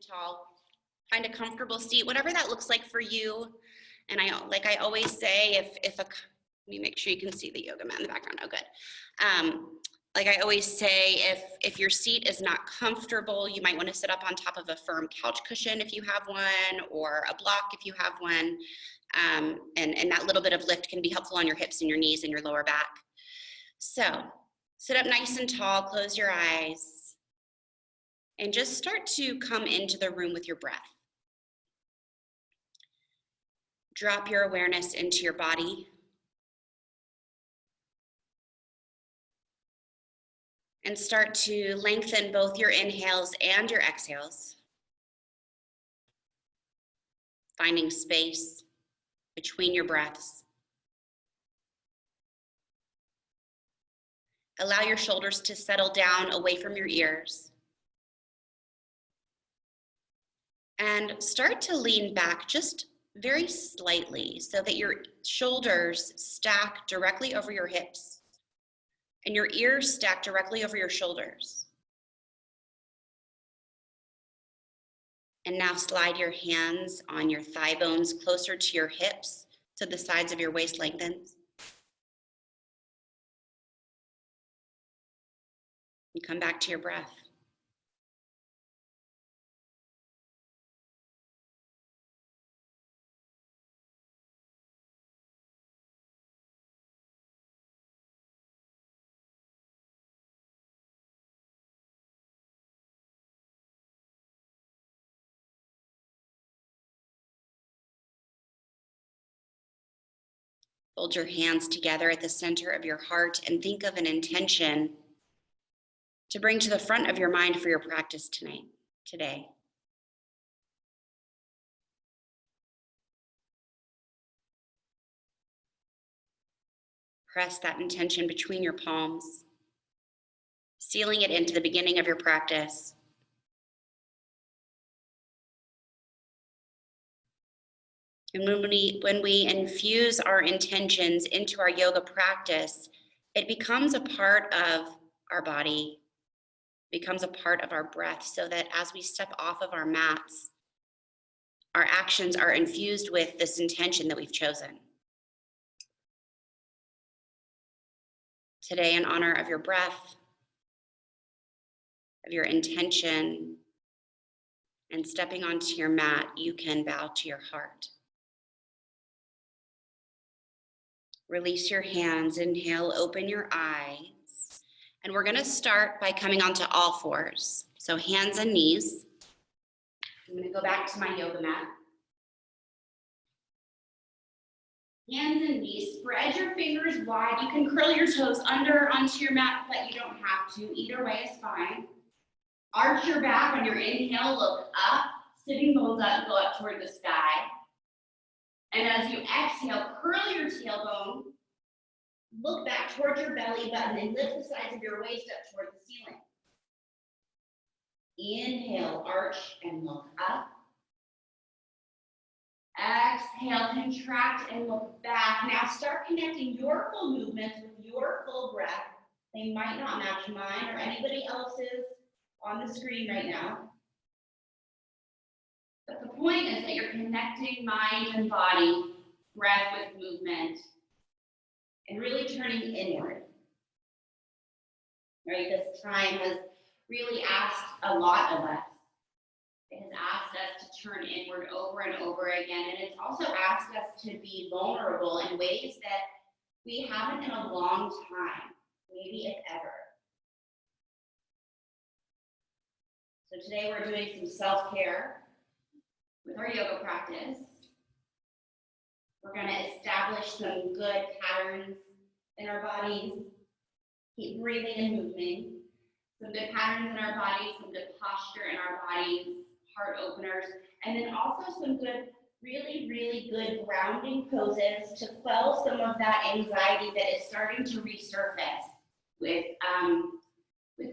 tall. Find a comfortable seat, whatever that looks like for you. And like I always say, let me make sure you can see the yoga mat in the background. Oh, good. Like I always say, if your seat is not comfortable, you might want to sit up on top of a firm couch cushion if you have one, or a block if you have one. And that little bit of lift can be helpful on your hips and your knees and your lower back. So sit up nice and tall, close your eyes, and just start to come into the room with your breath. Drop your awareness into your body. And start to lengthen both your inhales and your exhales. Finding space between your breaths. Allow your shoulders to settle down away from your ears. And start to lean back just very slightly so that your shoulders stack directly over your hips. And your ears stack directly over your shoulders. And now slide your hands on your thigh bones closer to your hips so the sides of your waist lengthens. You come back to your breath. Hold your hands together at the center of your heart and think of an intention to bring to the front of your mind for your practice today. Press that intention between your palms, sealing it into the beginning of your practice. And when we infuse our intentions into our yoga practice, it becomes a part of our body, becomes a part of our breath, so that as we step off of our mats, our actions are infused with this intention that we've chosen. Today, in honor of your breath, of your intention, and stepping onto your mat, you can bow to your heart. Release your hands, inhale, open your eyes. And we're gonna start by coming onto all fours. So hands and knees. I'm gonna go back to my yoga mat. Hands and knees, spread your fingers wide. You can curl your toes under onto your mat, but you don't have to. Either way is fine. Arch your back on your inhale, look up, sitting bones up, go up toward the sky. And as you exhale, curl your tailbone, look back towards your belly button, and lift the sides of your waist up toward the ceiling. Inhale, arch and look up. Exhale, contract and look back. Now start connecting your full movements with your full breath. They might not match mine or anybody else's on the screen right now. But the point is that you're connecting mind and body, breath with movement, and really turning inward. Right? This time has really asked a lot of us. It has asked us to turn inward over and over again, and it's also asked us to be vulnerable in ways that we haven't in a long time, maybe if ever. So today we're doing some self-care with our yoga practice. We're going to establish some good patterns in our bodies. Keep breathing and moving. Some good patterns in our bodies, some good posture in our bodies, heart openers, and then also some good, really, really good grounding poses to quell some of that anxiety that is starting to resurface with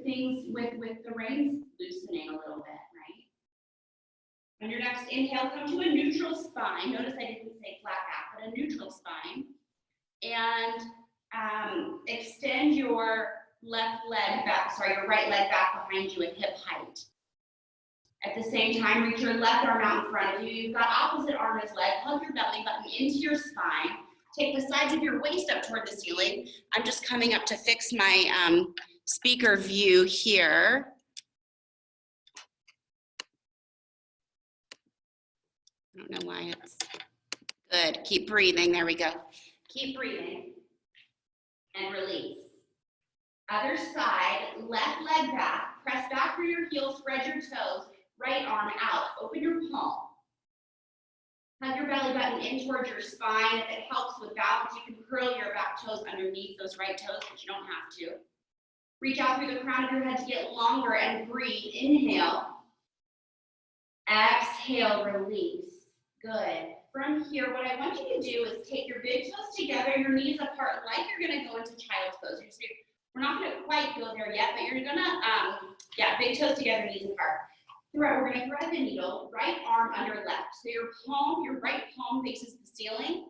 things, with the reins loosening a little bit, right? On your next inhale, come to a neutral spine. Notice I didn't say flat back, but a neutral spine. And extend your right leg back behind you at hip height. At the same time, reach your left arm out in front of you. You've got opposite arm as leg. Hug your belly button into your spine. Take the sides of your waist up toward the ceiling. I'm just coming up to fix my speaker view here. I don't know why it's good. Keep breathing. There we go. Keep breathing and release. Other side, left leg back. Press back through your heels, spread your toes. Right arm out. Open your palm. Hug your belly button in towards your spine. If it helps with balance, you can curl your back toes underneath those right toes, but you don't have to. Reach out through the crown of your head to get longer and breathe. Inhale. Exhale, release. Good. From here, what I want you to do is take your big toes together, your knees apart, like you're gonna go into child's pose. We're not gonna quite go there yet, but you're gonna, big toes together, knees apart. We're gonna thread the needle, right arm under left. So your right palm faces the ceiling.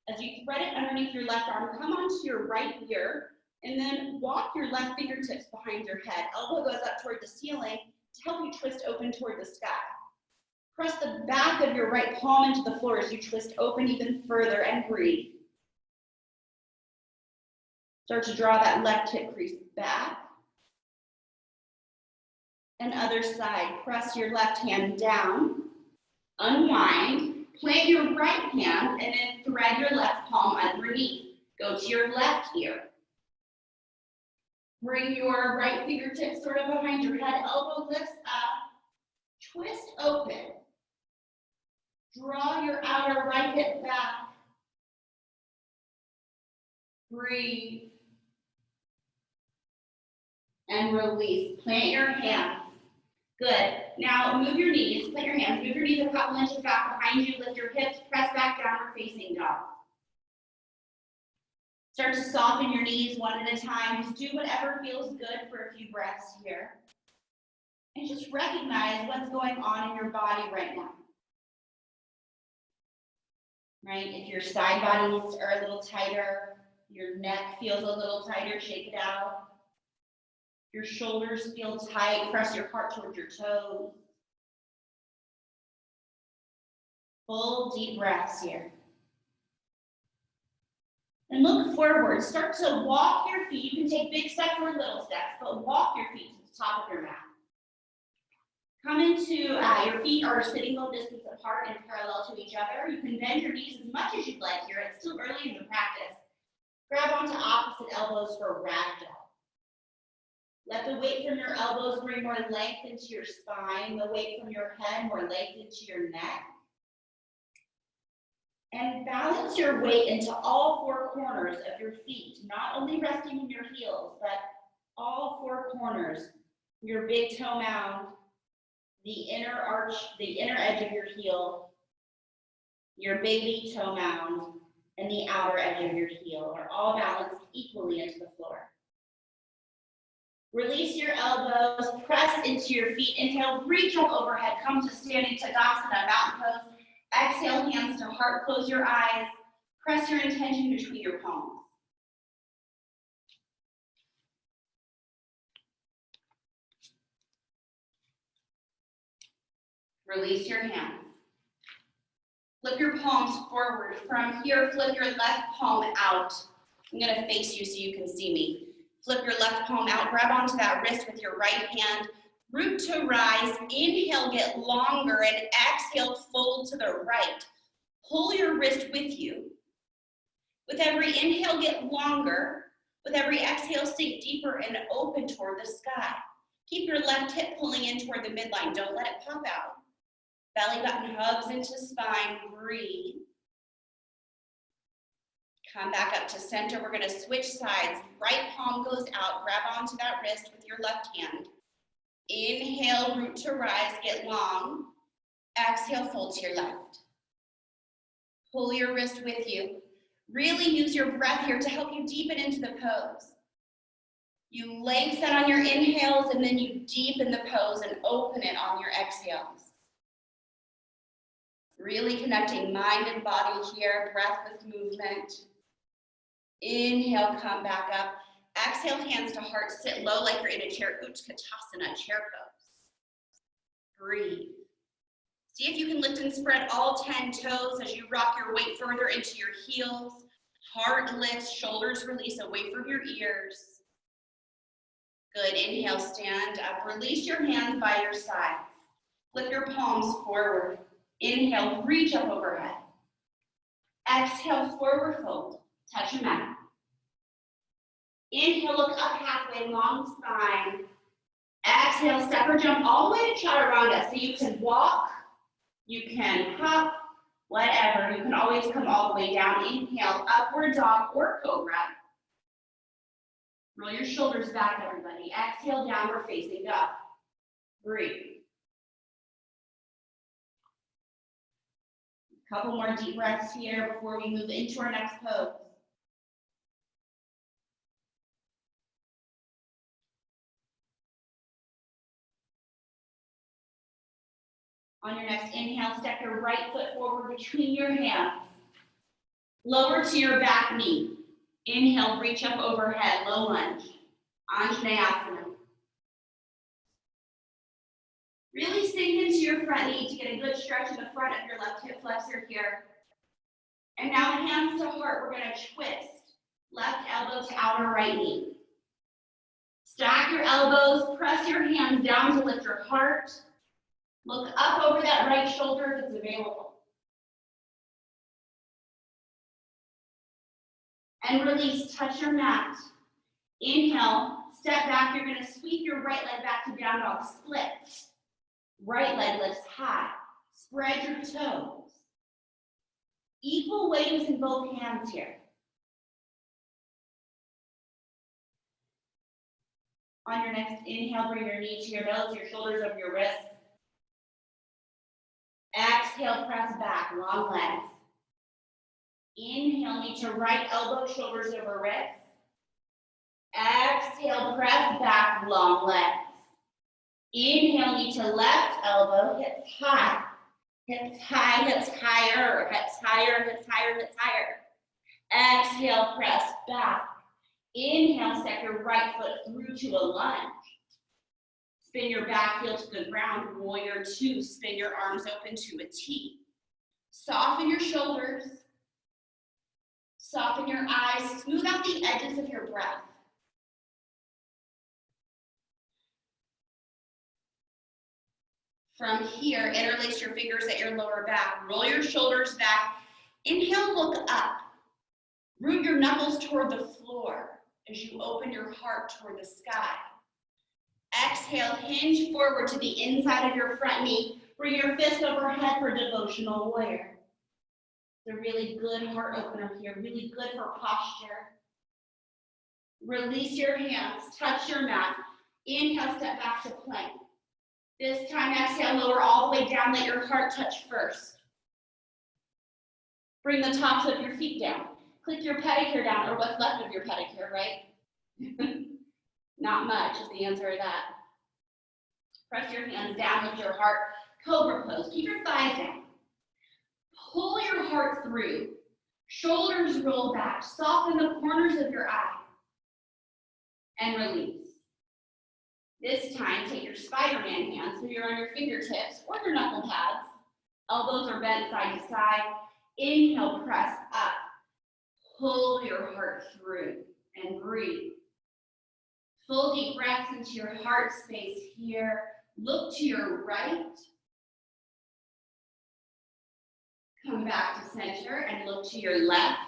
As you thread it underneath your left arm, come onto your right ear, and then walk your left fingertips behind your head. Elbow goes up toward the ceiling to help you twist open toward the sky. Press the back of your right palm into the floor as you twist open even further and breathe. Start to draw that left hip crease back. And other side, press your left hand down, unwind, plant your right hand, and then thread your left palm underneath. Go to your left ear. Bring your right fingertips sort of behind your head, elbow lifts up, twist open. Draw your outer right hip back. Breathe. And release. Plant your hands. Good. Now move your knees. Plant your hands. Move your knees a couple inches back behind you. Lift your hips. Press back downward facing dog. Start to soften your knees one at a time. Just do whatever feels good for a few breaths here. And just recognize what's going on in your body right now. Right? If your side bodies are a little tighter, your neck feels a little tighter, shake it out. Your shoulders feel tight, press your heart towards your toes. Full deep breaths here. And look forward. Start to walk your feet. You can take big steps or little steps, but walk your feet to the top of your mat. Come into, your feet are sitting a little distance apart and parallel to each other. You can bend your knees as much as you'd like here. It's still early in the practice. Grab onto opposite elbows for ragdoll. Let the weight from your elbows bring more length into your spine, the weight from your head more length into your neck. And balance your weight into all four corners of your feet, not only resting in your heels, but all four corners. Your big toe mound, the inner arch, the inner edge of your heel, your baby toe mound, and the outer edge of your heel are all balanced equally into the floor. Release your elbows, press into your feet. Inhale, reach up overhead, come to standing Tadasana, mountain pose. Exhale, hands to heart, close your eyes. Press your intention between your palms. Release your hands. Flip your palms forward. From here, flip your left palm out. I'm gonna face you so you can see me. Flip your left palm out, grab onto that wrist with your right hand. Root to rise, inhale, get longer, and exhale, fold to the right. Pull your wrist with you. With every inhale, get longer. With every exhale, sink deeper and open toward the sky. Keep your left hip pulling in toward the midline. Don't let it pop out. Belly button hugs into spine, breathe. Come back up to center. We're gonna switch sides. Right palm goes out, grab onto that wrist with your left hand. Inhale, root to rise, get long. Exhale, fold to your left. Pull your wrist with you. Really use your breath here to help you deepen into the pose. You lengthen on your inhales and then you deepen the pose and open it on your exhales. Really connecting mind and body here, breath with movement. Inhale, come back up. Exhale, hands to heart, sit low like you're in a chair. Utkatasana, chair pose. breathe. See if you can lift and spread all 10 toes as you rock your weight further into your heels. Heart lifts, shoulders release away from your ears. Good, inhale, stand up. Release your hands by your sides. Flip your palms forward. Inhale, reach up overhead. Exhale, forward fold. Touch your mat. Inhale, look up halfway, long spine. Exhale, step or jump all the way to Chaturanga. So you can walk, you can hop, whatever. You can always come all the way down. Inhale, upward dog or cobra. Roll your shoulders back, everybody. Exhale, downward facing dog. Breathe. A couple more deep breaths here before we move into our next pose. On your next inhale, step your right foot forward between your hands. Lower to your back knee. Inhale, reach up overhead, low lunge. Anjaneyasana. Really sink into your front knee to get a good stretch in the front of your left hip flexor here. And now hands to heart, we're gonna twist. Left elbow to outer right knee. Stack your elbows, press your hands down to lift your heart. Look up over that right shoulder if it's available. And release, touch your mat. Inhale, step back. You're gonna sweep your right leg back to down dog, split. Right leg lifts high. Spread your toes. Equal weight is in both hands here. On your next inhale, bring your knee to your nose, your shoulders over your wrists. Exhale, press back, long legs. Inhale, knee to right elbow, shoulders over wrists. Exhale, press back, long legs. Inhale, knee to left elbow, hips high. Hips high, hips higher, hips higher, hips higher, hips higher. Exhale, press back. Inhale, step your right foot through to a lunge. Spin your back heel to the ground, warrior two. Spin your arms open to a T. Soften your shoulders. Soften your eyes. Smooth out the edges of your breath. From here, interlace your fingers at your lower back. Roll your shoulders back. Inhale, look up. Root your knuckles toward the floor as you open your heart toward the sky. Exhale, hinge forward to the inside of your front knee. Bring your fist overhead for devotional warrior. It's a really good heart opener here, really good for posture. Release your hands, touch your mat. Inhale, step back to plank. This time, exhale, lower all the way down, let your heart touch first. Bring the tops of your feet down. Click your pedicure down, or what's left of your pedicure, right? Not much is the answer to that. Press your hands down with your heart. Cobra Pose. Keep your thighs down. Pull your heart through. Shoulders roll back. Soften the corners of your eye. And release. This time, take your Spider-Man hands so you're on your fingertips or your knuckle pads. Elbows are bent side to side. Inhale, press up. Pull your heart through and breathe. Full deep breaths into your heart space here. Look to your right. Come back to center and look to your left.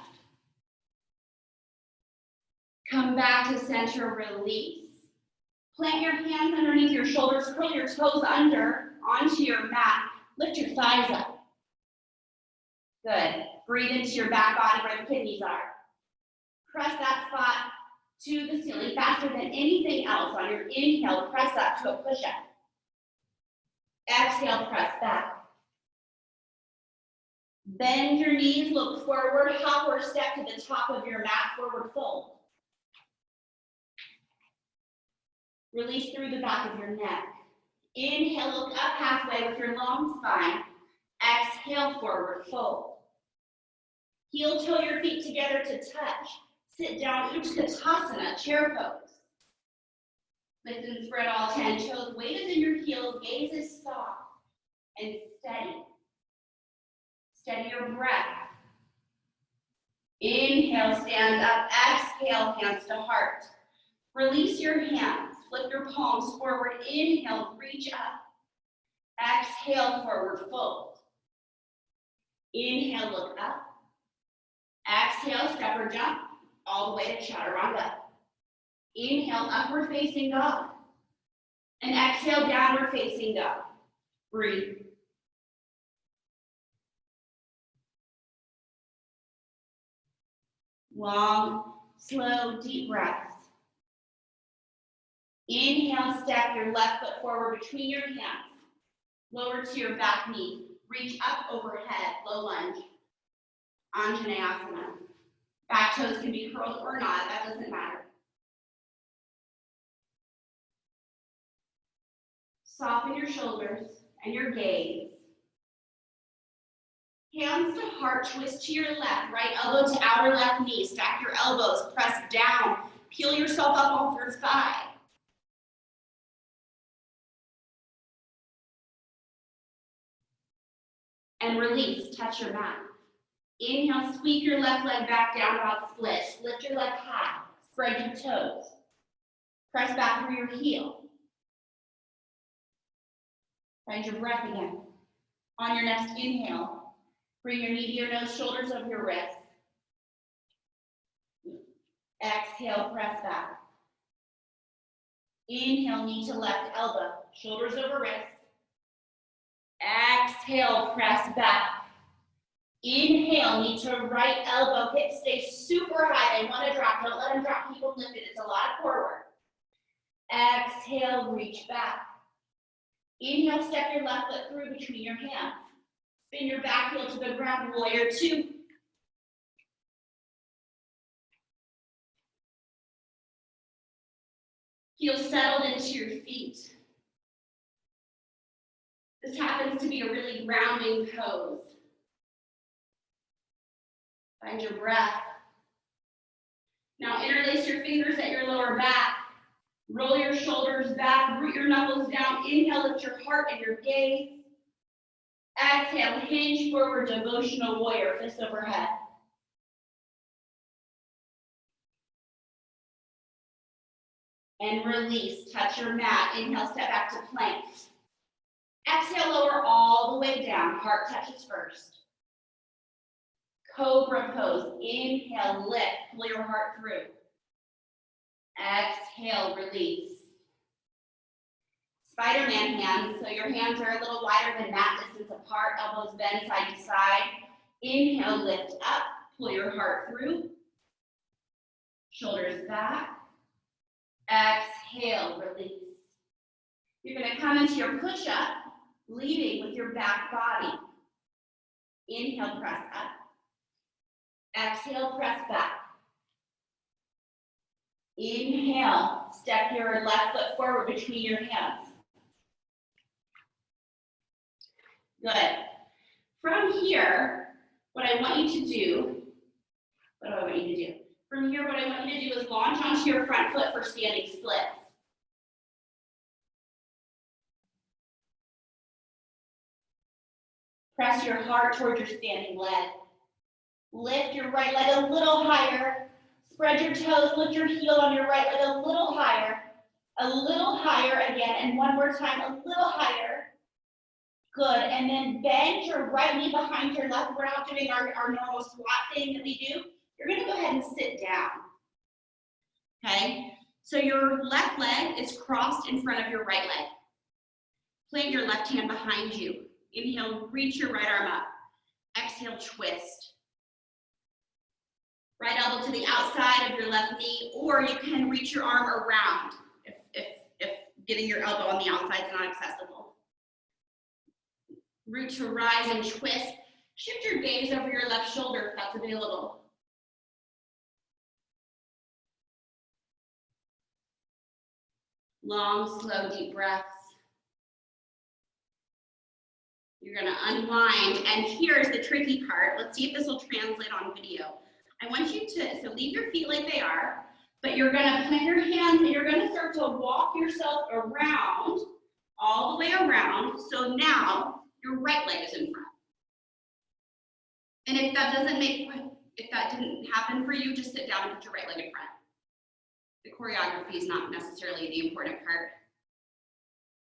Come back to center, release. Plant your hands underneath your shoulders, curl your toes under onto your mat. Lift your thighs up. Good. Breathe into your back body where the kidneys are. Press that spot to the ceiling faster than anything else. On your inhale, press up to a push-up. Exhale, press back. Bend your knees, look forward, hop or step to the top of your mat, forward fold. Release through the back of your neck. Inhale, look up halfway with your long spine. Exhale, forward fold. Heel toe your feet together to touch. Sit down, Utkatasana, chair pose. Lift and spread all 10 toes. Weight is in your heels, gaze is soft. and steady. Steady your breath. Inhale, stand up. Exhale, hands to heart. Release your hands. Flip your palms forward. Inhale, reach up. Exhale, forward fold. Inhale, look up. Exhale, step or jump all the way to Chaturanga. Inhale, upward facing dog. And exhale, downward facing dog. Breathe. Long, slow, deep breaths. Inhale, step your left foot forward between your hands. Lower to your back knee. Reach up overhead, low lunge. Anjaneyasana. Back toes can be curled or not, that doesn't matter. Soften your shoulders and your gaze. Hands to heart, twist to your left, right elbow to outer left knee. Stack your elbows, press down, peel yourself up off your thigh. And release, touch your mat. Inhale, sweep your left leg back, down dog split. Lift your leg high, spread your toes. Press back through your heel. Find your breath again. On your next inhale, bring your knee to your nose, shoulders over your wrists. Exhale, press back. Inhale, knee to left elbow, shoulders over wrists. Exhale, press back. Inhale, knee to right elbow, hips stay super high. They want to drop, don't let them drop, keep them lifted. It's a lot of core work. Exhale, reach back. Inhale, step your left foot through between your hands. Spin your back heel to the ground, warrior two. Heel settled into your feet. This happens to be a really grounding pose. Find your breath. Now interlace your fingers at your lower back. Roll your shoulders back, root your knuckles down. Inhale, lift your heart and your gaze. Exhale, hinge forward, devotional warrior, fist overhead. And release, touch your mat. Inhale, step back to plank. Exhale, lower all the way down. Heart touches first. Cobra Pose. Inhale, lift. Pull your heart through. Exhale, release. Spider-Man hands. So your hands are a little wider than mat distance apart. Elbows bend side to side. Inhale, lift up. Pull your heart through. Shoulders back. Exhale, release. You're going to come into your push-up, leading with your back body. Inhale, press up. Exhale, press back. Inhale, step your left foot forward between your hands. Good. From here, what I want you to do, From here, what I want you to do is launch onto your front foot for standing splits. Press your heart towards your standing leg. Lift your right leg a little higher. Spread your toes, lift your heel on your right leg a little higher again, and one more time, a little higher. Good, and then bend your right knee behind your left. We're not doing our normal squat thing that we do. You're gonna go ahead and sit down, okay? So your left leg is crossed in front of your right leg. Plant your left hand behind you. Inhale, reach your right arm up. Exhale, twist. Right elbow to the outside of your left knee, or you can reach your arm around if getting your elbow on the outside is not accessible. Root to rise and twist. Shift your gaze over your left shoulder if that's available. Long, slow, deep breaths. You're gonna unwind, and here's the tricky part. Let's see if this will translate on video. I want you to, so leave your feet like they are, but you're gonna plant your hands and you're gonna start to walk yourself around, all the way around. So now your right leg is in front. And if that didn't happen for you, just sit down and put your right leg in front. The choreography is not necessarily the important part.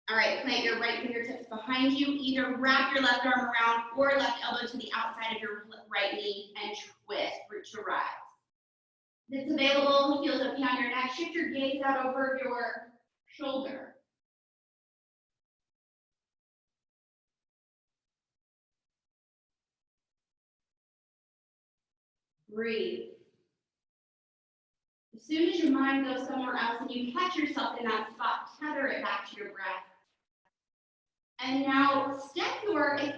All right, plant your right fingertips behind you. Either wrap your left arm around or left elbow to the outside of your right knee and twist, root to rise. If it's available, heels up behind your neck. Shift your gaze out over your shoulder. Breathe. As soon as your mind goes somewhere else and you catch yourself in that spot, tether it back to your breath. And now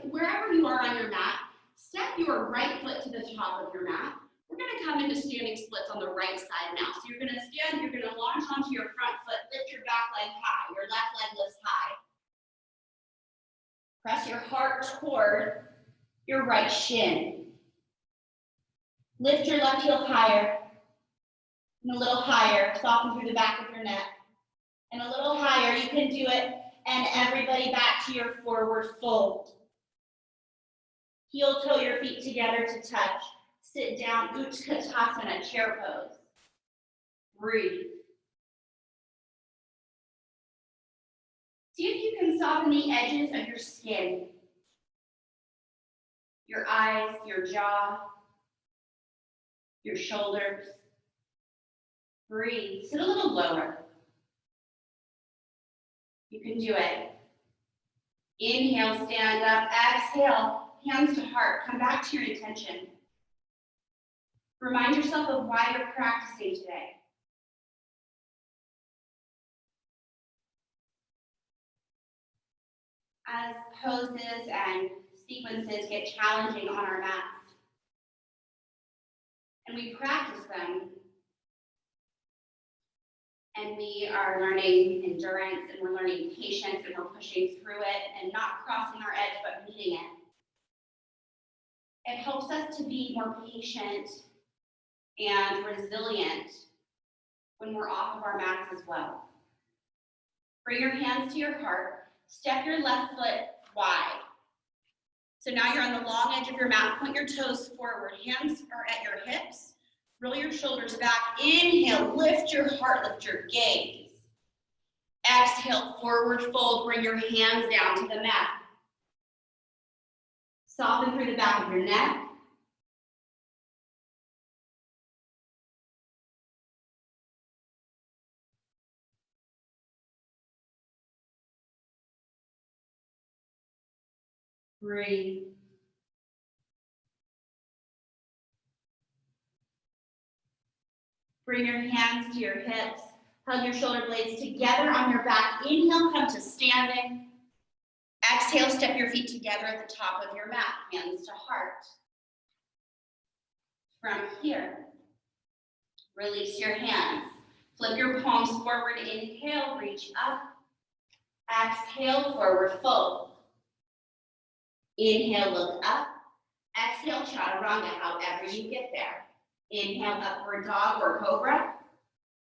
wherever you are on your mat, step your right foot to the top of your mat. We're going to come into standing splits on the right side now. So you're going to stand, you're going to launch onto your front foot, lift your back leg high, your left leg lifts high. Press your heart toward your right shin. Lift your left heel higher, and a little higher, soften through the back of your neck. And a little higher, you can do it, and everybody back to your forward fold. Heel toe your feet together to touch. Sit down, Utkatasana, chair pose. Breathe. See if you can soften the edges of your skin. Your eyes, your jaw, your shoulders. Breathe. Sit a little lower. You can do it. Inhale, stand up. Exhale, hands to heart. Come back to your intention. Remind yourself of why you're practicing today. As poses and sequences get challenging on our mats, and we practice them, and we are learning endurance, and we're learning patience, and we're pushing through it, and not crossing our edge, but meeting it. It helps us to be more patient and resilient when we're off of our mats as well. Bring your hands to your heart. Step your left foot wide. So now you're on the long edge of your mat. Point your toes forward. Hands are at your hips. Roll your shoulders back. Inhale, lift your heart, lift your gaze. Exhale, forward fold. Bring your hands down to the mat. Soften through the back of your neck. Breathe. Bring your hands to your hips. Hug your shoulder blades together on your back. Inhale, come to standing. Exhale, step your feet together at the top of your mat. Hands to heart. From here, release your hands. Flip your palms forward. Inhale, reach up. Exhale, forward fold. Inhale, look up. Exhale, Chaturanga, however you get there. Inhale, upward dog or cobra.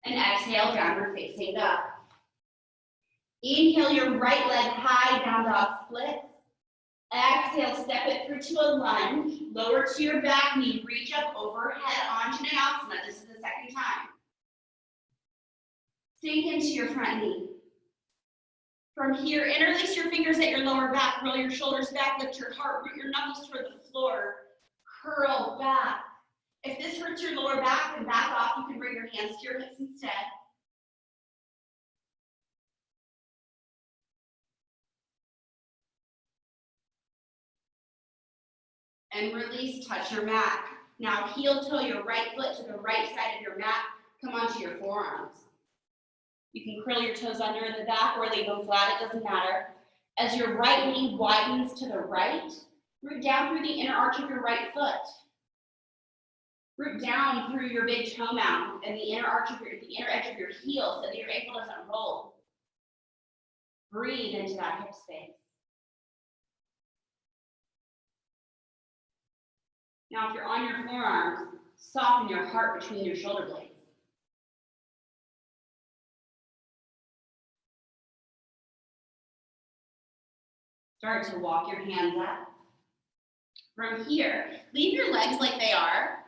And exhale, downward facing dog. Inhale, your right leg high, down dog split. Exhale, step it through to a lunge. Lower to your back knee, reach up overhead, Anjaneyasana. This is the second time. Sink into your front knee. From here, interlace your fingers at your lower back, roll your shoulders back, lift your heart, root your knuckles toward the floor, curl back. If this hurts your lower back, then back off. You can bring your hands to your hips instead. And release, touch your mat. Now heel toe your right foot to the right side of your mat. Come onto your forearms. You can curl your toes under the back or leave them flat, it doesn't matter. As your right knee widens to the right, root down through the inner arch of your right foot. Root down through your big toe mound and the inner edge of your heel so that your ankle doesn't roll. Breathe into that hip space. Now, if you're on your forearms, soften your heart between your shoulder blades. Start to walk your hands up. From here, leave your legs like they are.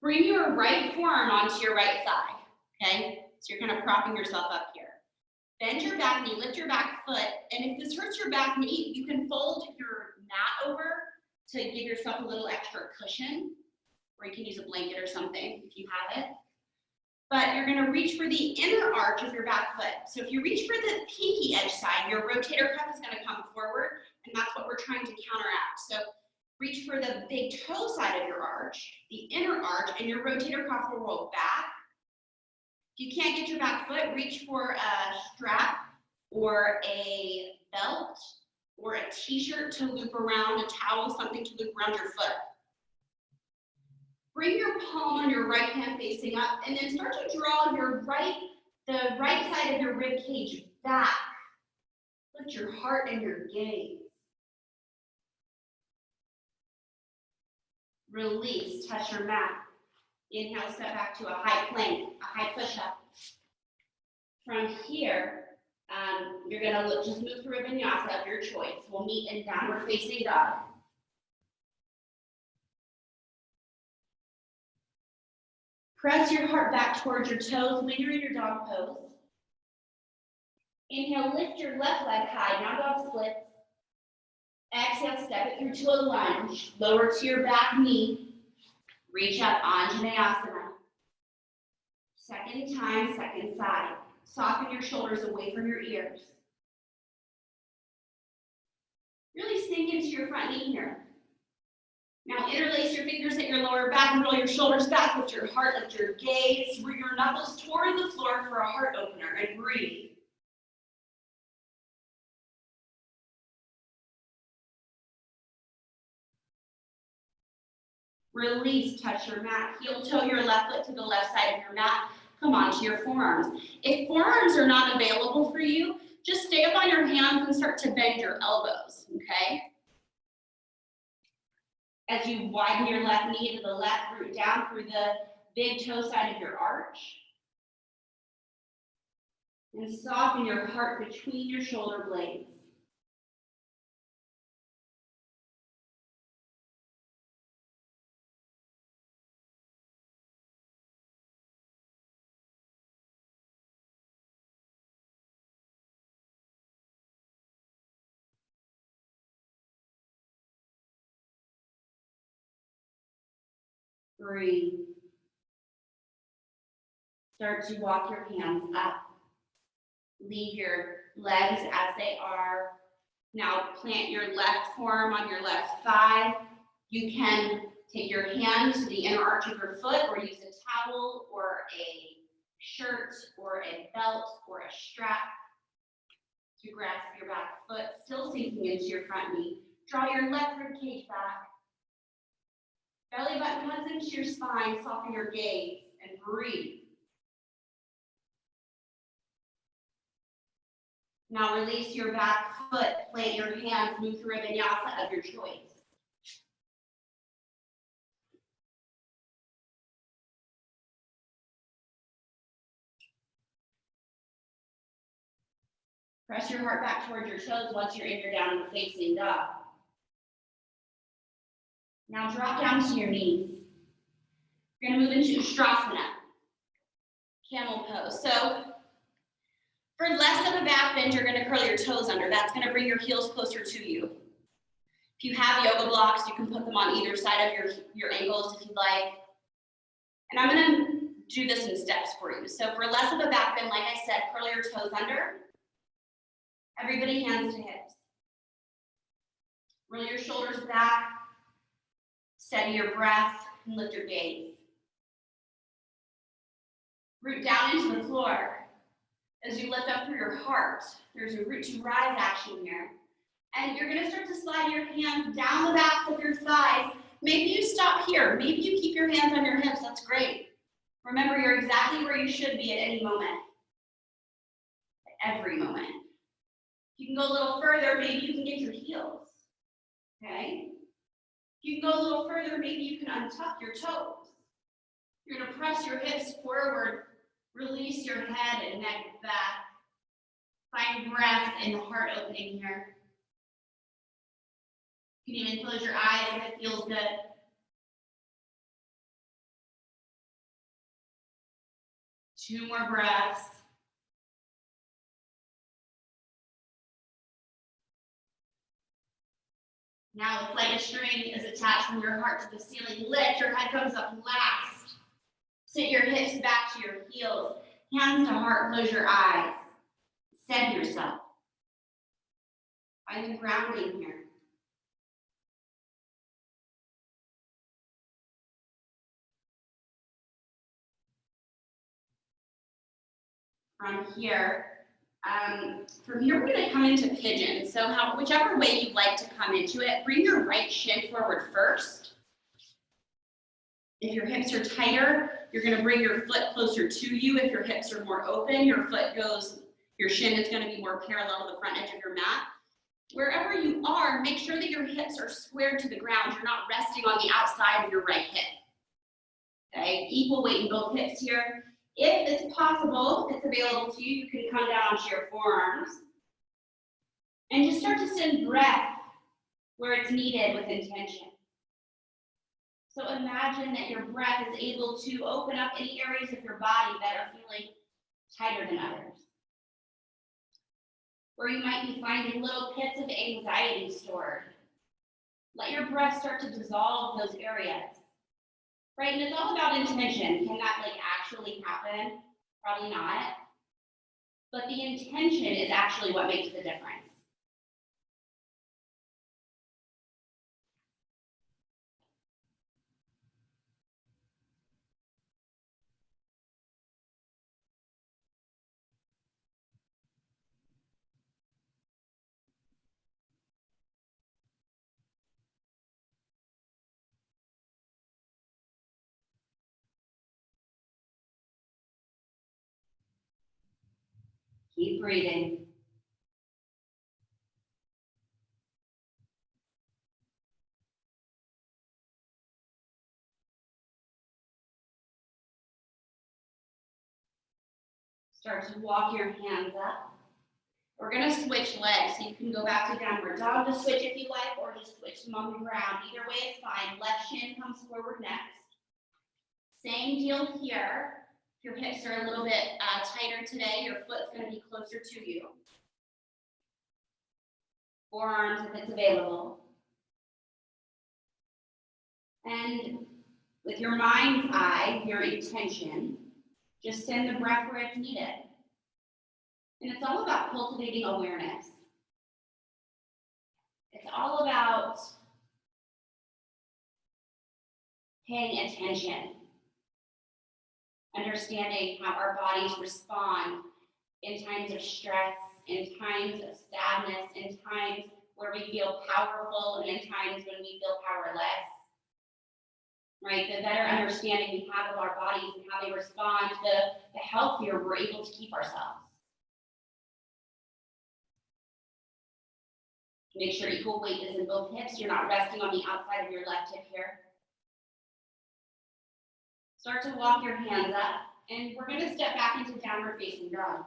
Bring your right forearm onto your right thigh, okay? So you're kind of propping yourself up here. Bend your back knee, lift your back foot, and if this hurts your back knee, you can fold your mat over to give yourself a little extra cushion, or you can use a blanket or something if you have it. But you're gonna reach for the inner arch of your back foot. So if you reach for the pinky edge side, your rotator cuff is gonna come forward, and that's what we're trying to counteract. So reach for the big toe side of your arch, the inner arch, and your rotator cuff will roll back. If you can't get your back foot, reach for a strap or a belt or a t-shirt to loop around, a towel, something to loop around your foot. Bring your palm on your right hand facing up, and then start to draw the right side of your rib cage back. Lift your heart and your gaze. Release, touch your mat. Inhale, step back to a high plank, a high push-up. From here, you're gonna just move through a vinyasa of your choice. We'll meet in downward facing dog. Press your heart back towards your toes when you're in your dog pose. Inhale, lift your left leg high, now dog splits. Exhale, step it through to a lunge. Lower to your back knee. Reach up, Anjaneyasana. Second time, second side. Soften your shoulders away from your ears. Really sink into your front knee here. Now interlace your fingers at your lower back and roll your shoulders back, lift your heart, lift your gaze, bring your knuckles toward the floor for a heart opener, and breathe. Release, touch your mat. Heel toe your left foot to the left side of your mat. Come onto your forearms. If forearms are not available for you, just stay up on your hands and start to bend your elbows, okay? As you widen your left knee to the left, root down through the big toe side of your arch. And soften your heart between your shoulder blades. Breathe. Start to walk your hands up. Leave your legs as they are. Now plant your left forearm on your left thigh. You can take your hand to the inner arch of your foot or use a towel or a shirt or a belt or a strap to grasp your back foot, still sinking into your front knee. Draw your left rib cage back. Belly button comes into your spine, soften your gaze, and breathe. Now release your back foot, plant your hands, move through a vinyasa of your choice. Press your heart back towards your toes once you're in your downward facing dog. Now drop down to your knees. You're gonna move into Ustrasana, Camel Pose. So for less of a back bend, you're gonna curl your toes under. That's gonna bring your heels closer to you. If you have yoga blocks, you can put them on either side of your ankles if you'd like. And I'm gonna do this in steps for you. So for less of a back bend, like I said, curl your toes under. Everybody hands to hips. Roll your shoulders back. Steady your breath and lift your gaze. Root down into the floor. As you lift up through your heart, there's a root to rise action here. And you're gonna start to slide your hands down the backs of your thighs. Maybe you stop here. Maybe you keep your hands on your hips, that's great. Remember, you're exactly where you should be at any moment. At every moment. You can go a little further, maybe you can get your heels, okay? You can go a little further, maybe you can untuck your toes. You're gonna press your hips forward, release your head and neck back. Find breath in the heart opening here. You can even close your eyes if it feels good. Two more breaths. Now it's like a string is attached from your heart to the ceiling. Lift, your head comes up last. Sit your hips back to your heels. Hands to heart, close your eyes. Steady yourself. Find the grounding here. From here, we're going to come into Pigeon. So whichever way you'd like to come into it, bring your right shin forward first. If your hips are tighter, you're going to bring your foot closer to you. If your hips are more open, your shin is going to be more parallel to the front edge of your mat. Wherever you are, make sure that your hips are squared to the ground. You're not resting on the outside of your right hip. Okay, equal weight in both hips here. If it's possible, if it's available to you, you can come down onto your forearms and just start to send breath where it's needed with intention. So imagine that your breath is able to open up any areas of your body that are feeling tighter than others. Where you might be finding little pits of anxiety stored. Let your breath start to dissolve those areas. Right, and it's all about intention. Can that actually happen? Probably not. But the intention is actually what makes the difference. Keep breathing. Start to walk your hands up. We're going to switch legs, so you can go back to downward dog to switch if you like, or just switch them on the ground. Either way is fine. Left shin comes forward next. Same deal here. If your hips are a little bit tighter today, your foot's going to be closer to you. Forearms if it's available. And with your mind's eye, your intention, just send the breath where it's needed. And it's all about cultivating awareness. It's all about paying attention, understanding how our bodies respond in times of stress, in times of sadness, in times where we feel powerful, and in times when we feel powerless. Right? The better understanding we have of our bodies and how they respond, the healthier we're able to keep ourselves. Make sure equal weight is in both hips. You're not resting on the outside of your left hip here. Start to walk your hands up, and we're going to step back into downward facing dog.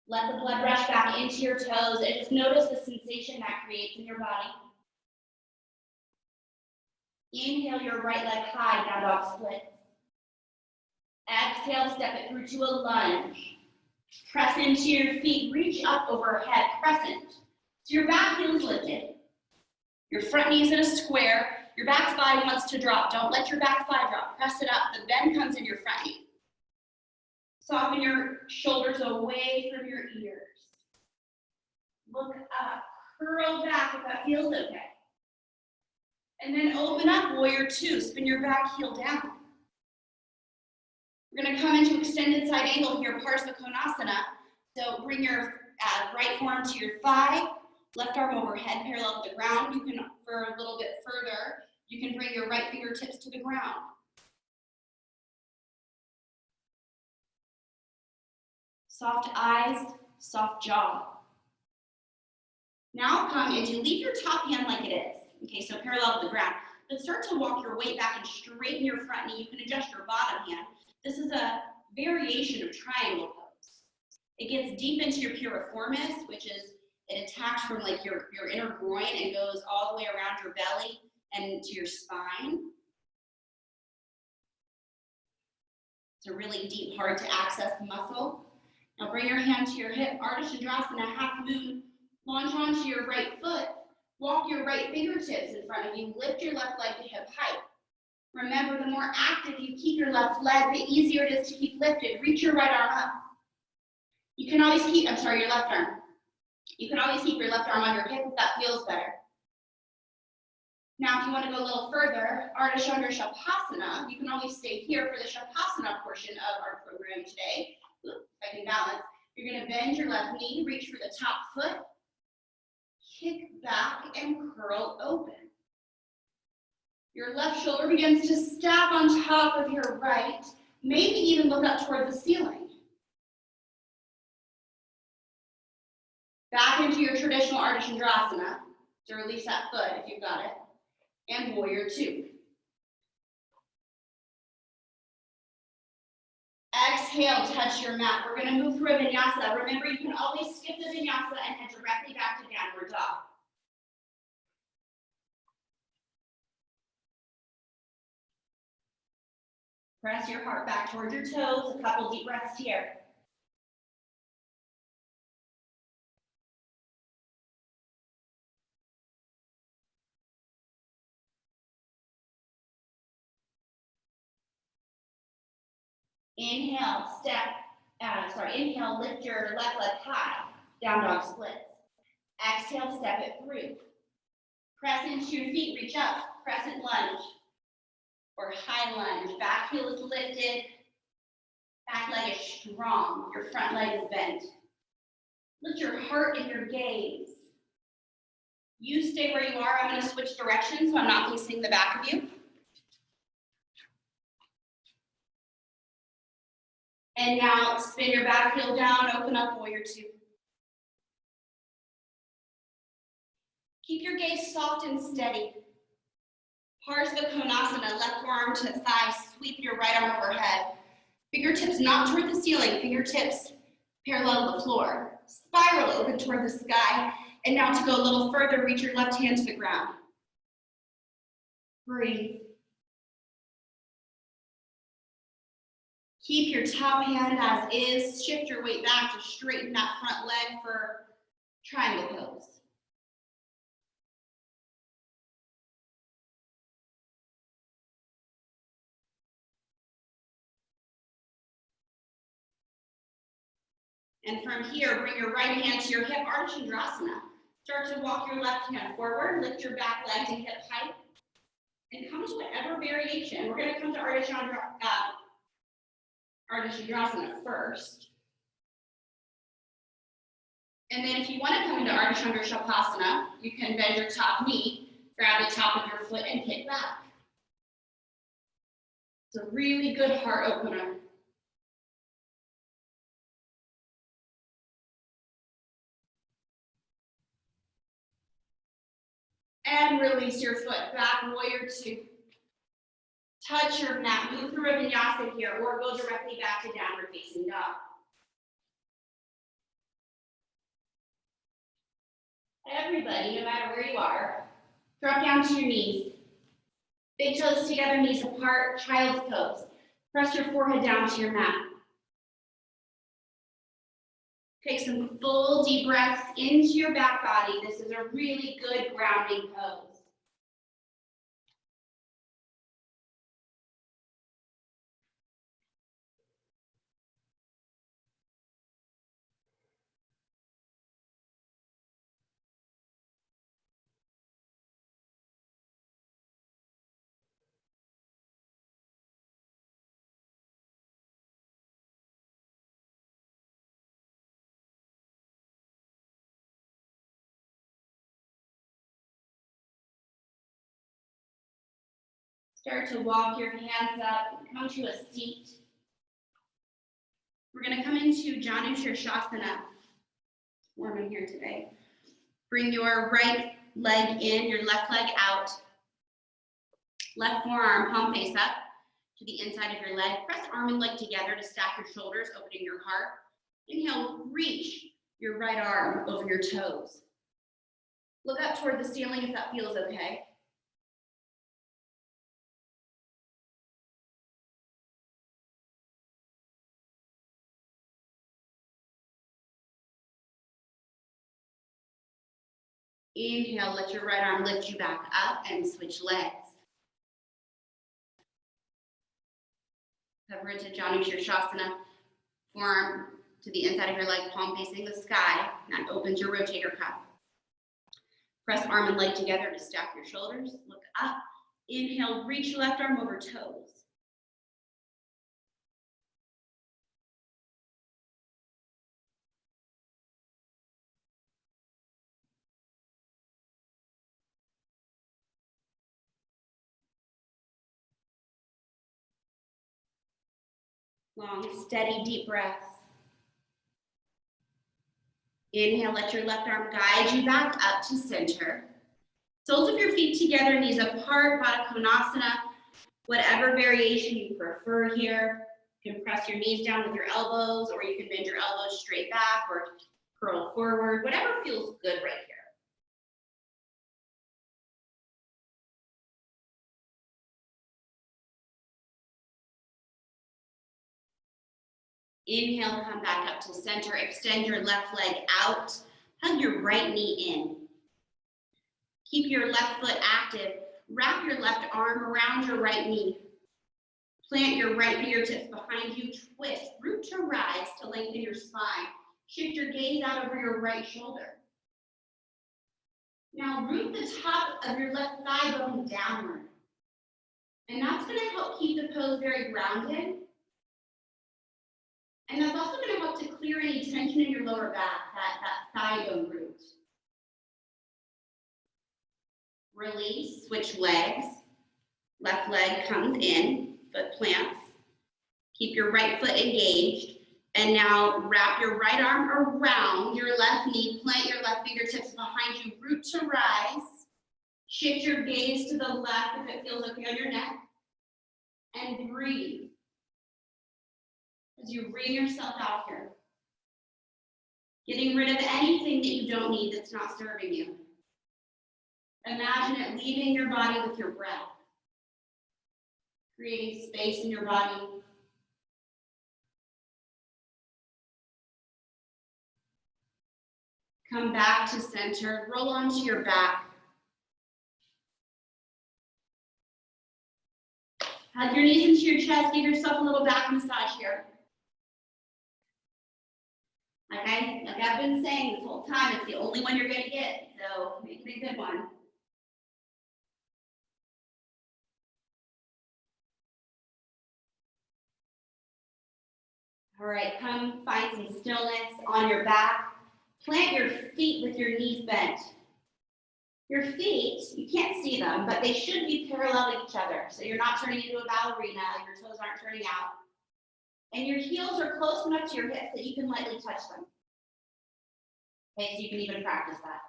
Let the blood rush back into your toes, and just notice the sensation that creates in your body. Inhale your right leg high, down dog split. Exhale, step it through to a lunge. Press into your feet, reach up overhead, crescent. So your back heel is lifted. Your front knee is in a square. Your back thigh wants to drop. Don't let your back thigh drop. Press it up. The bend comes in your front knee. Soften your shoulders away from your ears. Look up. Curl back if that feels okay. And then open up, warrior two. Spin your back heel down. We're going to come into extended side angle here, Konasana. So bring your right forearm to your thigh, left arm overhead, parallel to the ground. You can, for a little bit further, you can bring your right fingertips to the ground. Soft eyes, soft jaw. Now come into, leave your top hand like it is. Okay, so parallel to the ground. But start to walk your weight back and straighten your front knee. You can adjust your bottom hand. This is a variation of triangle pose. It gets deep into your piriformis, which is It attacks from like your inner groin and goes all the way around your belly and to your spine. It's a really deep, hard to access muscle. Now bring your hand to your hip, Ardha Chandrasana, half moon, launch onto your right foot. Walk your right fingertips in front of you. Lift your left leg to hip height. Remember, the more active you keep your left leg, the easier it is to keep lifted. Reach your right arm up. You can always keep, your left arm. You can always keep your left arm on your hip if that feels better. Now, if you want to go a little further, Ardha Chandrasana, you can always stay here for the Shavasana portion of our program today. If I can balance. You're going to bend your left knee, reach for the top foot, kick back and curl open. Your left shoulder begins to stack on top of your right, maybe even look up toward the ceiling. Back into your traditional Ardha Chandrasana to release that foot if you've got it, and warrior two. Exhale, touch your mat. We're going to move through a vinyasa. Remember, you can always skip the vinyasa and head directly back to downward dog. Press your heart back towards your toes. A couple deep breaths here. Inhale, inhale, lift your left leg high, down dog splits. Exhale, step it through. Press into your feet, reach up, crescent lunge or high lunge. Back heel is lifted, back leg is strong, your front leg is bent. Lift your heart and your gaze. You stay where you are. I'm going to switch directions so I'm not facing the back of you. And now spin your back heel down, open up warrior two. Keep your gaze soft and steady. Ardha Konasana, left forearm to thigh, sweep your right arm overhead. Fingertips not toward the ceiling, fingertips parallel to the floor. Spiral open toward the sky. And now to go a little further, reach your left hand to the ground. Breathe. Keep your top hand as is. Shift your weight back to straighten that front leg for triangle pose. And from here, bring your right hand to your hip, Ardha Chandrasana. Start to walk your left hand forward, lift your back leg to hip height, and come to whatever variation. We're going to come to Ardha Chandrasana first. And then if you want to come into Ardha Chandrasana, you can bend your top knee, grab the top of your foot, and kick back. It's a really good heart opener. And release your foot back, warrior two. Touch your mat, move through a vinyasa here, or go directly back to downward facing dog. Everybody, no matter where you are, drop down to your knees. Big toes together, knees apart, child's pose. Press your forehead down to your mat. Take some full deep breaths into your back body. This is a really good grounding pose. Start to walk your hands up, come to a seat. We're going to come into Janu Shirshasana. Warm in here today. Bring your right leg in, your left leg out. Left forearm, palm face up to the inside of your leg. Press arm and leg together to stack your shoulders, opening your heart. Inhale, reach. your right arm over your toes. Look up toward the ceiling if that feels okay. Inhale, let your right arm lift you back up and switch legs. Cover into Ardha Chandrasana, forearm to the inside of your leg, palm facing the sky. That opens your rotator cuff. Press arm and leg together to stack your shoulders. Look up. Inhale, reach left arm over toes. Long, steady, deep breaths. Inhale, let your left arm guide you back up to center. Soles of your feet together, knees apart, Baddha Konasana. Whatever variation you prefer here. You can press your knees down with your elbows, or you can bend your elbows straight back or curl forward, whatever feels good right here. Inhale, come back up to center. Extend your left leg out. Hug your right knee in. Keep your left foot active. Wrap your left arm around your right knee. Plant your right fingertips behind you. Twist, root to rise to lengthen your spine. Shift your gaze out over your right shoulder. Now root the top of your left thigh bone downward. And that's going to help keep the pose very grounded. And that's also going to help to clear any tension in your lower back, that thigh bone root. Release, switch legs. Left leg comes in, foot plants. Keep your right foot engaged. And now wrap your right arm around your left knee, plant your left fingertips behind you, root to rise. Shift your gaze to the left if it feels okay on your neck. And breathe as you bring yourself out here. Getting rid of anything that you don't need that's not serving you. Imagine it leaving your body with your breath. Creating space in your body. Come back to center, roll onto your back. Hug your knees into your chest, give yourself a little back massage here. Like I've been saying this whole time, it's the only one you're gonna get, so make it a good one. All right, come find some stillness on your back. Plant your feet with your knees bent. Your feet, you can't see them, but they should be parallel to each other. So you're not turning into a ballerina, your toes aren't turning out. And your heels are close enough to your hips that you can lightly touch them. Okay, so you can even practice that.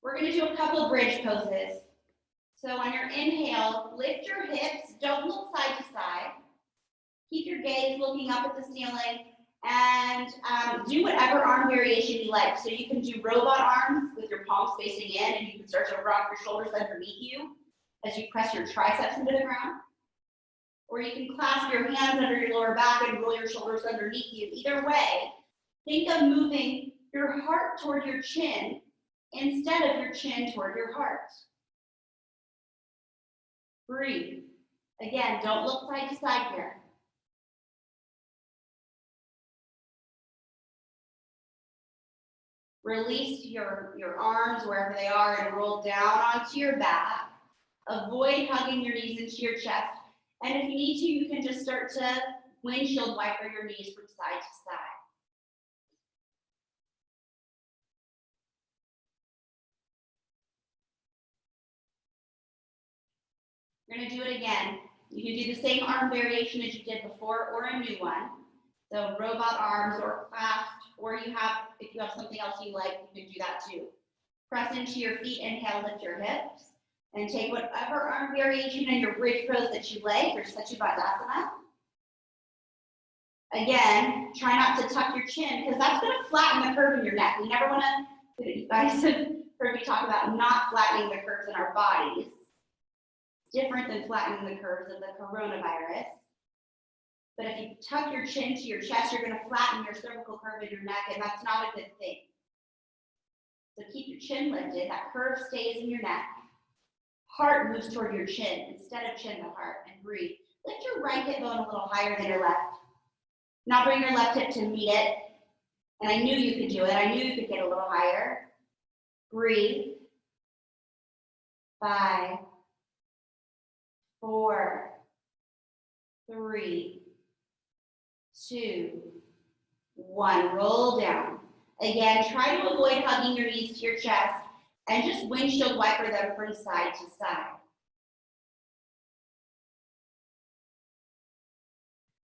We're gonna do a couple of bridge poses. So on your inhale, lift your hips, don't look side to side. Keep your gaze looking up at the ceiling. And do whatever arm variation you like. So you can do robot arms with your palms facing in, and you can start to rock your shoulders underneath you as you press your triceps into the ground. Or you can clasp your hands under your lower back and roll your shoulders underneath you. Either way, think of moving your heart toward your chin instead of your chin toward your heart. Breathe. Again, don't look side to side here. Release your arms wherever they are and roll down onto your back. Avoid hugging your knees into your chest. And if you need to, you can just start to windshield wiper your knees from side to side. We're going to do it again. You can do the same arm variation as you did before or a new one. So robot arms or clasped, or if you have something else you like, you can do that too. Press into your feet, inhale, lift your hips, and take whatever arm variation in your bridge pose that you like, or Satya Baddhasana. Again, try not to tuck your chin because that's going to flatten the curve in your neck. We never want to, you guys have heard me talk about not flattening the curves in our bodies. Different than flattening the curves of the coronavirus. But if you tuck your chin to your chest, you're going to flatten your cervical curve in your neck, and that's not a good thing. So keep your chin lifted. That curve stays in your neck. Heart moves toward your chin instead of chin to heart, and breathe. Lift your right hip bone a little higher than your left. Now bring your left hip to meet it. And I knew you could do it. I knew you could get a little higher. Breathe. 5, 4, 3, 2, 1. Roll down. Again, try to avoid hugging your knees to your chest and just windshield wiper them from side to side.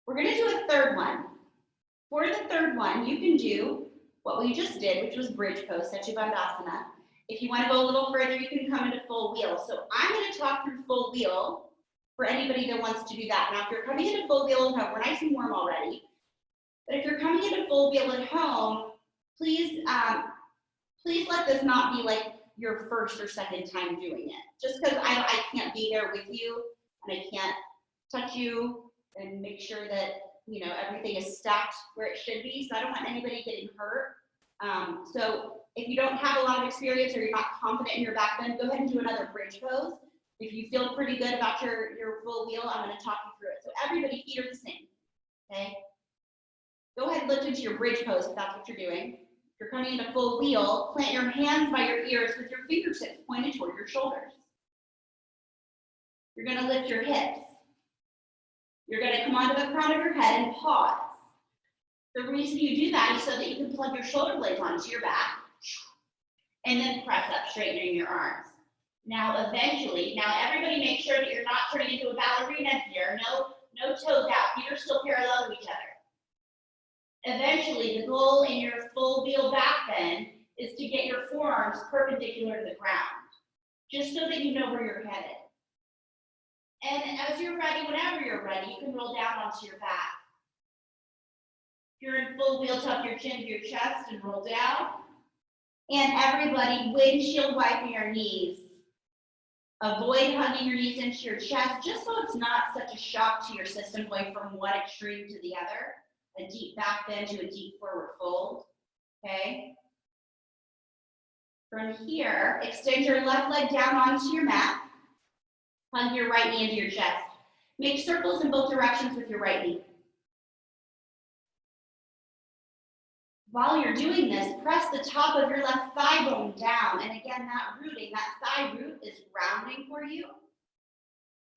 We're going to do a third one. For the third one, you can do what we just did, which was bridge pose, Bandhasana. If you want to go a little further, you can come into full wheel. So I'm going to talk through full wheel for anybody that wants to do that. Now, if you're coming into full wheel at home, we're nice and warm already. But if you're coming into full wheel at home, please let this not be like your first or second time doing it. Just because I can't be there with you and I can't touch you and make sure that everything is stacked where it should be. So I don't want anybody getting hurt. So if you don't have a lot of experience or you're not confident in your back bend, go ahead and do another bridge pose. If you feel pretty good about your full wheel, I'm going to talk you through it. So everybody, feet are the same. Okay. Go ahead and lift into your bridge pose if that's what you're doing. If you're coming into full wheel, plant your hands by your ears with your fingertips pointed toward your shoulders. You're going to lift your hips. You're going to come onto the crown of your head and pause. The reason you do that is so that you can plug your shoulder blades onto your back and then press up, straightening your arms. Now, everybody make sure that you're not turning into a ballerina here. No toes out. Feet are still parallel to each other. Eventually, the goal in your full wheel back bend is to get your forearms perpendicular to the ground, just so that you know where you're headed. And as you're ready, whenever you're ready, you can roll down onto your back. If you're in full wheel, tuck your chin to your chest and roll down. And everybody, windshield wiping your knees. Avoid hugging your knees into your chest, just so it's not such a shock to your system going from one extreme to the other. A deep back bend to a deep forward fold, okay? From here, extend your left leg down onto your mat. Hug your right knee into your chest. Make circles in both directions with your right knee. While you're doing this, press the top of your left thigh bone down. And again, that thigh root is grounding for you.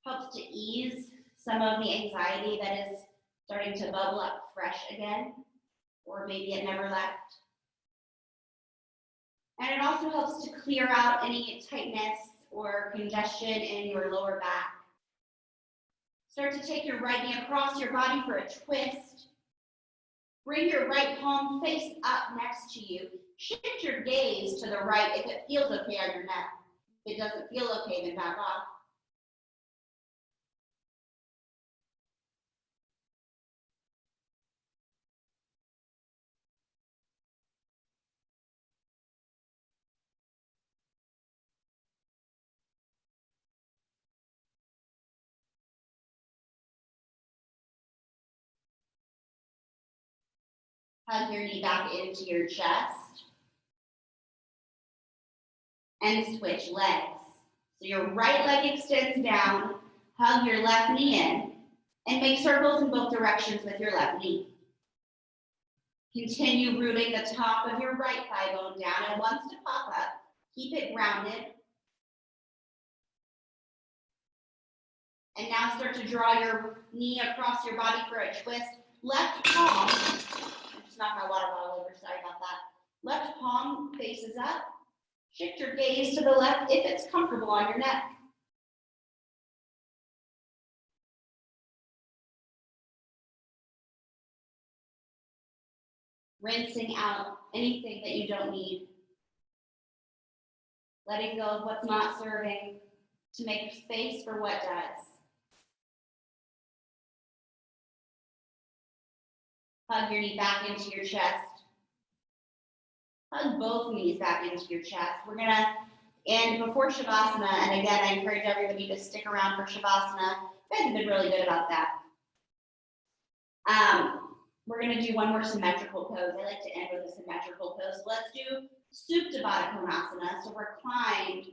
Helps to ease some of the anxiety that is starting to bubble up fresh again, or maybe it never left. And it also helps to clear out any tightness or congestion in your lower back. Start to take your right knee across your body for a twist. Bring your right palm face up next to you. Shift your gaze to the right if it feels okay on your neck. If it doesn't feel okay, then back off. Hug your knee back into your chest. And switch legs. So your right leg extends down, hug your left knee in, and make circles in both directions with your left knee. Continue rooting the top of your right thigh bone down, and once to pop up, keep it grounded. And now start to draw your knee across your body for a twist. Left palm, I just knocked my water bottle over, sorry about that. Left palm faces up. Shift your gaze to the left if it's comfortable on your neck. Rinsing out anything that you don't need. Letting go of what's not serving to make space for what does. Hug your knee back into your chest. Hug both knees back into your chest. We're gonna end before Shavasana, and again, I encourage everybody to stick around for Shavasana. You guys have been really good about that. We're gonna do one more symmetrical pose. I like to end with a symmetrical pose. Let's do Supta Konasana. So reclined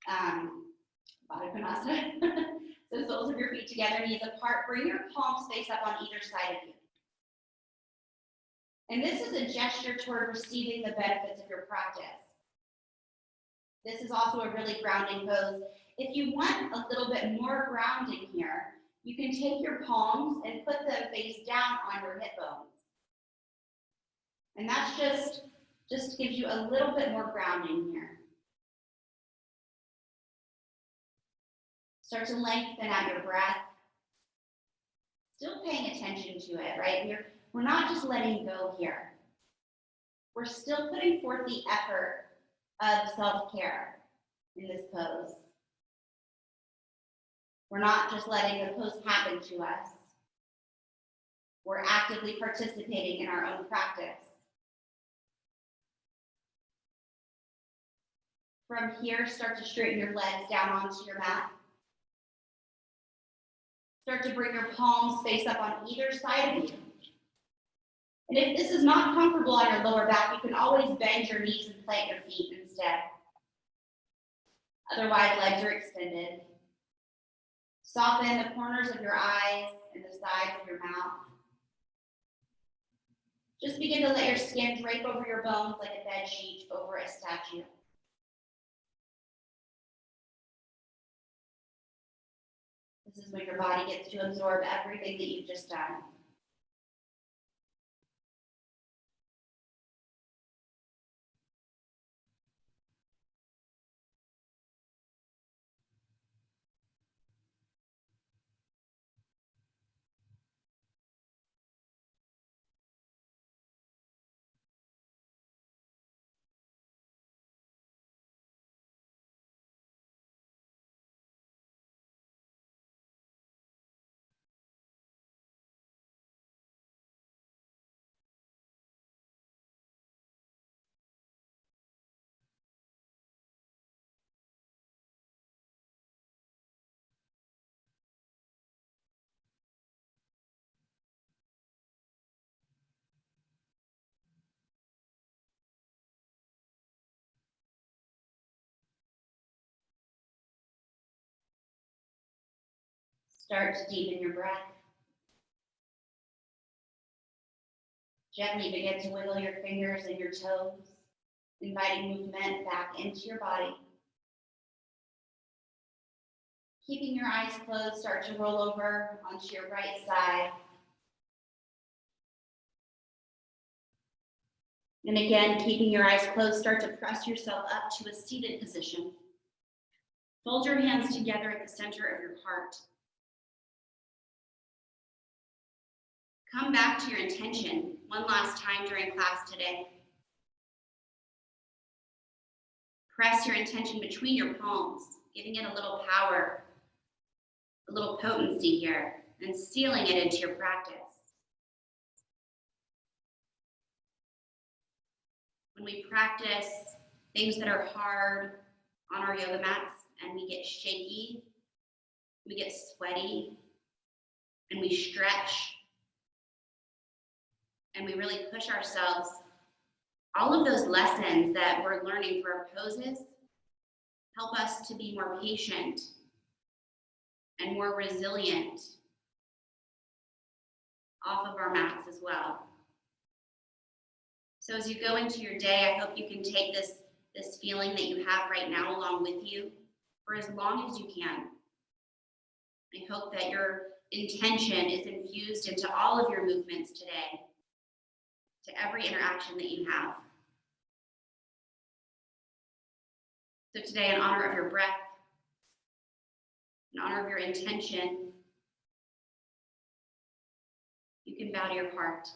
Baddha Konasana. So soles of your feet together, knees apart. Bring your palms face up on either side of you. And this is a gesture toward receiving the benefits of your practice. This is also a really grounding pose. If you want a little bit more grounding here, you can take your palms and put them face down on your hip bones. And that's just gives you a little bit more grounding here. Start to lengthen out your breath. Still paying attention to it, right? We're not just letting go here. We're still putting forth the effort of self-care in this pose. We're not just letting the pose happen to us. We're actively participating in our own practice. From here, start to straighten your legs down onto your mat. Start to bring your palms face up on either side of you. And if this is not comfortable on your lower back, you can always bend your knees and plant your feet instead. Otherwise, legs are extended. Soften the corners of your eyes and the sides of your mouth. Just begin to let your skin drape over your bones like a bed sheet over a statue. This is when your body gets to absorb everything that you've just done. Start to deepen your breath. Gently begin to wiggle your fingers and your toes, inviting movement back into your body. Keeping your eyes closed, start to roll over onto your right side. And again, keeping your eyes closed, start to press yourself up to a seated position. Fold your hands together at the center of your heart. Come back to your intention one last time during class today. Press your intention between your palms, giving it a little power, a little potency here, and sealing it into your practice. When we practice things that are hard on our yoga mats and we get shaky, we get sweaty, and we stretch, and we really push ourselves, all of those lessons that we're learning through our poses help us to be more patient and more resilient off of our mats as well. So as you go into your day, I hope you can take this feeling that you have right now along with you for as long as you can. I hope that your intention is infused into all of your movements today, to every interaction that you have. So today, in honor of your breath, in honor of your intention, you can bow to your heart.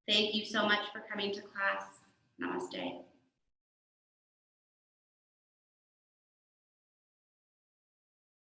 Thank you so much for coming to class. Namaste.